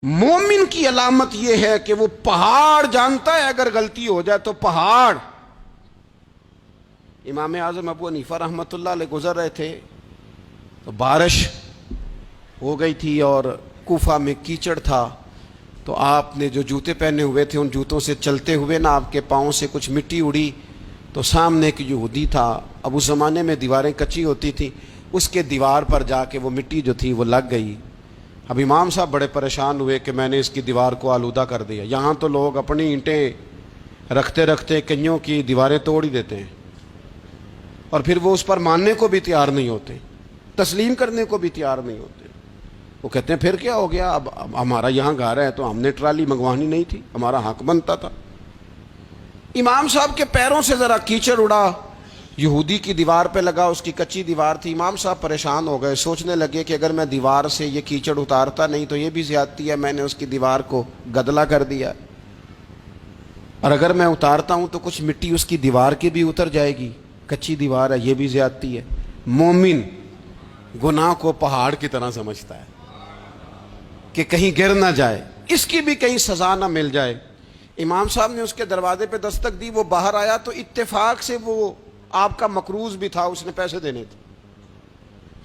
مومن کی علامت یہ ہے کہ وہ پہاڑ جانتا ہے اگر غلطی ہو جائے تو پہاڑ. امام اعظم ابو حنیفہ رحمۃ اللہ علیہ گزر رہے تھے تو بارش ہو گئی تھی اور کوفہ میں کیچڑ تھا، تو آپ نے جو جوتے پہنے ہوئے تھے ان جوتوں سے چلتے ہوئے نا آپ کے پاؤں سے کچھ مٹی اڑی، تو سامنے ایک یہودی تھا. اب اس زمانے میں دیواریں کچی ہوتی تھیں، اس کے دیوار پر جا کے وہ مٹی جو تھی وہ لگ گئی. اب امام صاحب بڑے پریشان ہوئے کہ میں نے اس کی دیوار کو آلودہ کر دیا. یہاں تو لوگ اپنی اینٹیں رکھتے رکھتے کئیوں کی دیواریں توڑ ہی دیتے ہیں، اور پھر وہ اس پر ماننے کو بھی تیار نہیں ہوتے، تسلیم کرنے کو بھی تیار نہیں ہوتے. وہ کہتے ہیں پھر کیا ہو گیا، اب ہمارا یہاں گھر ہے تو ہم نے ٹرالی منگوانی نہیں تھی، ہمارا حق بنتا تھا. امام صاحب کے پیروں سے ذرا کیچڑ اڑا، یہودی کی دیوار پہ لگا، اس کی کچی دیوار تھی. امام صاحب پریشان ہو گئے، سوچنے لگے کہ اگر میں دیوار سے یہ کیچڑ اتارتا نہیں تو یہ بھی زیادتی ہے، میں نے اس کی دیوار کو گدلا کر دیا، اور اگر میں اتارتا ہوں تو کچھ مٹی اس کی دیوار کی بھی اتر جائے گی، کچی دیوار ہے، یہ بھی زیادتی ہے. مومن گناہ کو پہاڑ کی طرح سمجھتا ہے کہ کہیں گر نہ جائے، اس کی بھی کہیں سزا نہ مل جائے. امام صاحب نے اس کے دروازے پہ دستک دی، وہ باہر آیا تو اتفاق سے وہ آپ کا مقروض بھی تھا، اس نے پیسے دینے تھے.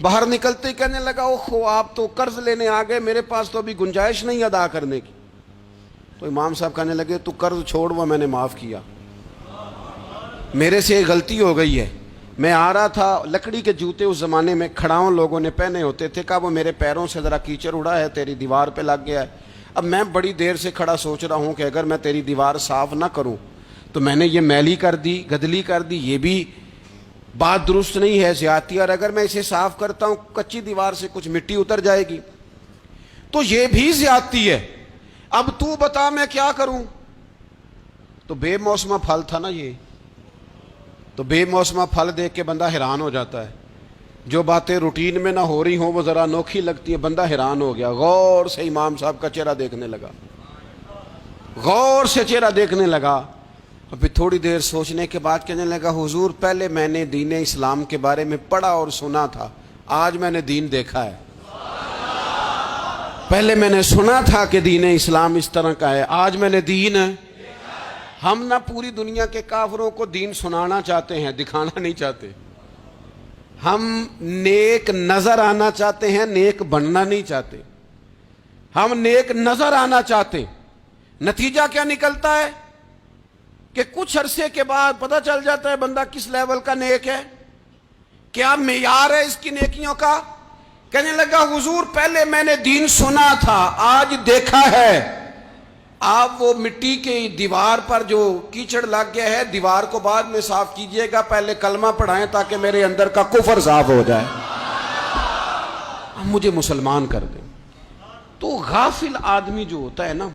باہر نکلتے ہی کہنے لگا اوہو آپ تو قرض لینے آ گئے، میرے پاس تو ابھی گنجائش نہیں ادا کرنے کی. تو امام صاحب کہنے لگے تو قرض چھوڑ، وہ میں نے معاف کیا، میرے سے ایک غلطی ہو گئی ہے. میں آ رہا تھا، لکڑی کے جوتے اس زمانے میں کھڑاؤں لوگوں نے پہنے ہوتے تھے، کہا وہ میرے پیروں سے ذرا کیچڑ اڑا ہے، تیری دیوار پہ لگ گیا ہے. اب میں بڑی دیر سے کھڑا سوچ رہا ہوں کہ اگر میں تیری دیوار صاف نہ کروں تو میں نے یہ میلی کر دی، گدلی کر دی، یہ بھی بات درست نہیں ہے، زیادتی. اور اگر میں اسے صاف کرتا ہوں کچی دیوار سے کچھ مٹی اتر جائے گی تو یہ بھی زیادتی ہے. اب تو بتا میں کیا کروں. تو بے موسمہ پھل تھا نا یہ، تو بے موسمہ پھل دیکھ کے بندہ حیران ہو جاتا ہے. جو باتیں روٹین میں نہ ہو رہی ہوں وہ ذرا انوکھی لگتی ہے، بندہ حیران ہو گیا. غور سے امام صاحب کا چہرہ دیکھنے لگا، غور سے چہرہ دیکھنے لگا. اور پھر تھوڑی دیر سوچنے کے بعد کہنے لگا حضور پہلے میں نے دین اسلام کے بارے میں پڑھا اور سنا تھا، آج میں نے دین دیکھا ہے. پہلے میں نے سنا تھا کہ دین اسلام اس طرح کا ہے، آج میں نے دین. ہم نہ پوری دنیا کے کافروں کو دین سنانا چاہتے ہیں، دکھانا نہیں چاہتے. ہم نیک نظر آنا چاہتے ہیں، نیک بننا نہیں چاہتے. ہم نیک نظر آنا چاہتے. نتیجہ کیا نکلتا ہے کہ کچھ عرصے کے بعد پتہ چل جاتا ہے بندہ کس لیول کا نیک ہے، کیا معیار ہے اس کی نیکیوں کا. کہنے لگا حضور پہلے میں نے دین سنا تھا، آج دیکھا ہے. آپ وہ مٹی کی دیوار پر جو کیچڑ لگ گیا ہے، دیوار کو بعد میں صاف کیجئے گا، پہلے کلمہ پڑھائیں تاکہ میرے اندر کا کفر صاف ہو جائے، مجھے مسلمان کر دیں. تو غافل آدمی جو ہوتا ہے نا